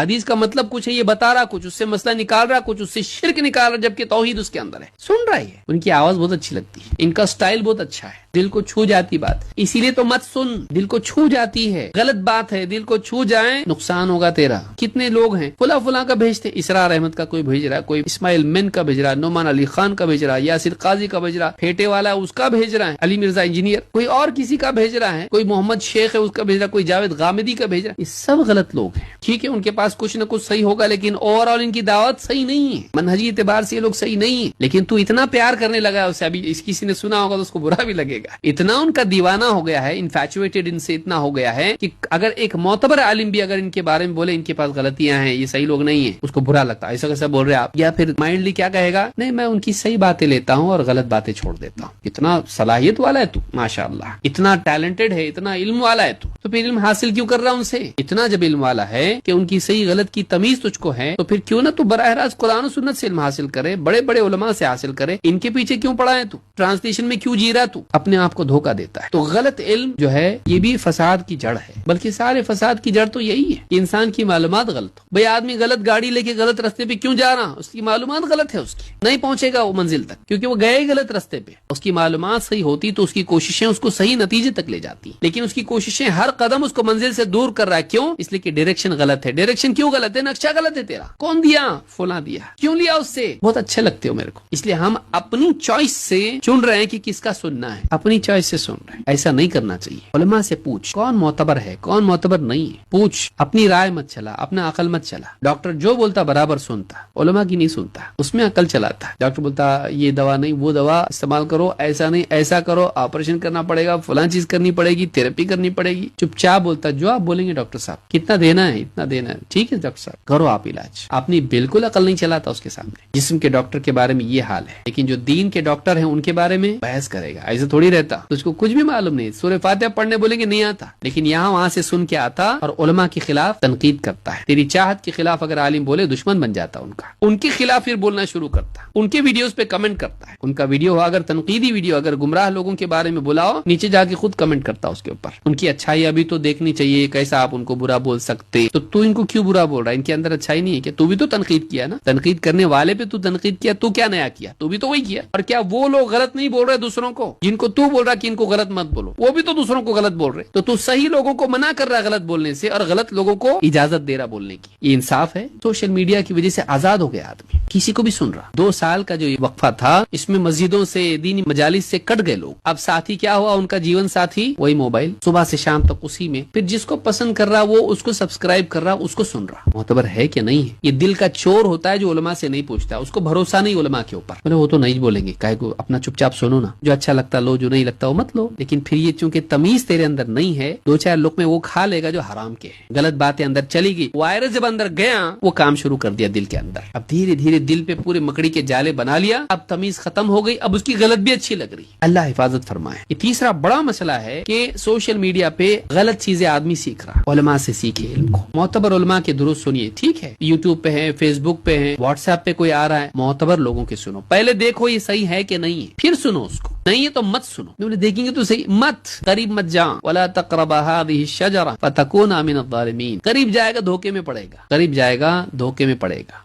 حدیث کا مطلب کچھ ہے، یہ بتا رہا کچھ، اس سے مسئلہ نکال رہا کچھ، اس سے شرک نکال رہا جبکہ توحید اس کے اندر ہے، سن رہا ہے۔ ان کی آواز بہت اچھی لگتی ہے، ان کا سٹائل بہت اچھا ہے، دل کو چھو جاتی بات، اسی لیے تو مت سن، دل کو چھو جاتی ہے، غلط بات ہے، دل کو چھو جائے نقصان ہوگا تیرا۔ کتنے لوگ ہیں فلاں کا بھیجتے، اسرار احمد کا کوئی بھیج رہا ہے، کوئی اسماعیل مین کا بھیج رہا ہے، نعمان علی خان کا بھیج رہا ہے، یاسر قاضی کا بھیج رہا ہے، پھیٹے والا اس کا بھیج رہا ہے، علی مرزا انجینئر، کوئی اور کسی کا بھیج رہا ہے، کوئی محمد شیخ ہے اس کا بھیج رہا ہے، کوئی جاوید غامدی کا بھیج رہا ہے۔ یہ سب غلط لوگ ہیں، ٹھیک ہے، ان کے پاس کچھ نہ کچھ صحیح ہوگا لیکن اوور آل ان کی دعوت صحیح نہیں ہے، منہجی اعتبار سے یہ لوگ صحیح نہیں ہے، لیکن تو اتنا پیار کرنے لگا اسے، ابھی اس کسی نے سنا ہوگا تو اس کو برا بھی لگے گا، اتنا ان کا دیوانہ ہو گیا ہے، انفیچویٹڈ ان سے اتنا ہو گیا ہے کہ اگر ایک معتبر عالم بھی اگر ان کے بارے میں بولے ان کے پاس غلطیاں ہیں، یہ صحیح لوگ نہیں ہیں، اس کو برا لگتا ہے، ایسا کیسا بول رہے آپ، یا پھر مائنڈلی کیا کہے گا، نہیں میں ان کی صحیح باتیں لیتا ہوں اور غلط باتیں چھوڑ دیتا ہوں۔ اتنا صلاحیت والا ہے تو، ماشاءاللہ اتنا ٹیلنٹڈ ہے، اتنا علم والا ہے تو پھر علم حاصل کیوں کر رہا ان سے؟ اتنا جب علم والا ہے کہ ان کی صحیح غلط کی تمیز تجھ کو ہے تو پھر کیوں نہ تو براہ راست قرآن و سنت سے علم حاصل کرے، بڑے بڑے علماء سے حاصل کرے، ان کے پیچھے کیوں پڑا ہے تو، ٹرانسلیشن میں کیوں جی رہا تو، اپنے آپ کو دھوکہ دیتا ہے۔ تو غلط علم جو ہے یہ بھی فساد کی جڑ ہے، بلکہ سارے فساد کی جڑ تو یہی ہے کہ انسان کی معلومات غلط ہو۔ بھئی آدمی غلط گاڑی لے کے غلط راستے پہ کیوں جا رہا، اس کی معلومات غلط ہے، اس کی نہیں پہنچے گا وہ منزل تک، کیونکہ وہ گئے غلط راستے پہ۔ اس کی معلومات صحیح ہوتی تو اس کی کوششیں اس کو صحیح نتیجے تک لے جاتی، لیکن اس کی کوششیں ہر قدم اس کو منزل سے دور کر رہا ہے، کیوں؟ اس لیے کہ ڈائریکشن غلط ہے۔ ڈائریکشن کیوں غلط ہے؟ نقشہ غلط ہے تیرا، کون دیا؟ فلاں دیا، کیوں لیا اس سے؟ بہت اچھے لگتے ہو میرے کو، اس لیے ہم اپنی چوائس سے چن رہے ہیں کہ کس کا سننا ہے، اپنی چوائس سے سن رہے ہیں، ایسا نہیں کرنا چاہیے۔ علماء سے پوچھ کون معتبر ہے کون معتبر نہیں ہے، پوچھ، اپنی رائے مت چلا، اپنا عقل مت چلا۔ ڈاکٹر جو بولتا برابر سنتا، علماء کی نہیں سنتا، اس میں عقل چلاتا ہے۔ ڈاکٹر بولتا یہ دوا نہیں وہ دوا استعمال کرو، ایسا نہیں ایسا کرو، آپریشن کرنا پڑے گا، فلاں چیز کرنی پڑے گی، تھراپی کرنی پڑے گی، چپ چاپ بولتا جو آپ بولیں گے ڈاکٹر صاحب کتنا دینا ہے اتنا دینا ہے، ٹھیک ہے ڈاکٹر صاحب کرو آپ علاج۔ اپنی بالکل عقل نہیں چلاتا اس کے سامنے۔ جسم کے ڈاکٹر کے بارے میں یہ حال ہے، لیکن جو دین کے ڈاکٹر ہیں ان کے بارے میں بحث کرے گا، ایسا تھوڑی رہتا، اس کو کچھ بھی معلوم نہیں، سورہ فاتحہ پڑھنے بولیں گے نہیں آتا، لیکن یہاں وہاں سے سن کے آتا اور علماء کے خلاف تنقید کرتا ہے۔ تیری چاہت کے خلاف اگر عالم بولے دشمن بن جاتا ان کا، ان کے خلاف پھر بولنا شروع کرتا، ان کے ویڈیوز پہ کمنٹ کرتا ہے، ان کا ویڈیو ہو اگر تنقیدی ویڈیو، اگر گمراہ لوگوں کے بارے میں بلاؤ نیچے جا کے خود کمنٹ کرتا اس کے اوپر، ان کی اچھائی ابھی تو دیکھنی چاہیے، کیسا آپ ان کو برا بول سکتے، تو ان کو کیوں برا بول رہا ہے؟ ان کے اندر اچھائی نہیں ہے کہ تو بھی تو تنقید کیا نا، تنقید کرنے والے پہ تو تنقید کیا، تو کیا نیا کیا؟ تو بھی تو وہی کیا۔ اور کیا وہ لوگ غلط نہیں بول رہے دوسروں کو، جن کو تو بول رہا کہ ان کو غلط مت بولو، وہ بھی تو دوسروں کو غلط بول رہے، تو صحیح لوگوں کو منع کر رہا غلط بولنے سے اور غلط لوگوں کو اجازت دے رہا بولنے کی۔ یہ انصاف ہے؟ سوشل میڈیا کی وجہ سے آزاد ہو گیا آدمی، کسی کو بھی سن رہا۔ 2 سال کا جو یہ وقفہ تھا اس میں مسجدوں سے دینی مجالس سے کٹ گئے لوگ، اب ساتھی کیا ہوا ان کا جیون ساتھی وہی موبائل، صبح سے شام تک اسی میں، پھر جس کو پسند کر رہا وہ اس کو سبسکرائب کر رہا، اس کو سن رہا۔ معتبر ہے کہ نہیں ہے؟ یہ دل کا چور ہوتا ہے جو علماء سے نہیں پوچھتا، اس کو بھروسہ نہیں علماء کے اوپر، وہ تو نہیں بولیں گے، کہے کو اپنا چپ چاپ سنو نا، جو اچھا لگتا لو، جو نہیں لگتا وہ مت لو، لیکن پھر یہ چونکہ تمیز تیرے اندر نہیں ہے، 2-4 لقمے وہ کھا لے گا جو حرام کے ہیں، غلط باتیں اندر چلی گئی، وائرس جب اندر گیا وہ کام شروع کر دیا دل کے اندر، اب دھیرے دھیرے دل پہ پورے مکڑی کے جالے بنا لیا، اب تمیز ختم ہو گئی، اب اس کی غلط بھی اچھی لگ رہی۔ اللہ حفاظت فرمائے۔ یہ تیسرا بڑا مسئلہ ہے کہ سوشل میڈیا پہ غلط چیزیں آدمی سیکھ رہا، علماء سے سیکھے علم کو، معتبر علماء کے دروس سنیے، ٹھیک ہے، یوٹیوب پہ ہے، فیس بک پہ ہے، واٹس ایپ پہ کوئی آ رہا ہے، معتبر لوگوں کے سنو، پہلے دیکھو یہ صحیح ہے کہ نہیں ہے، پھر سنو اس کو، نہیں ہے تو مت سنو، دیکھیں گے تو صحیح مت، قریب مت جاؤ، ولا تقربا هذه الشجرة فتكونا من الظالمين، قریب جائے گا دھوکے میں پڑے گا، قریب جائے گا دھوکے میں پڑے گا۔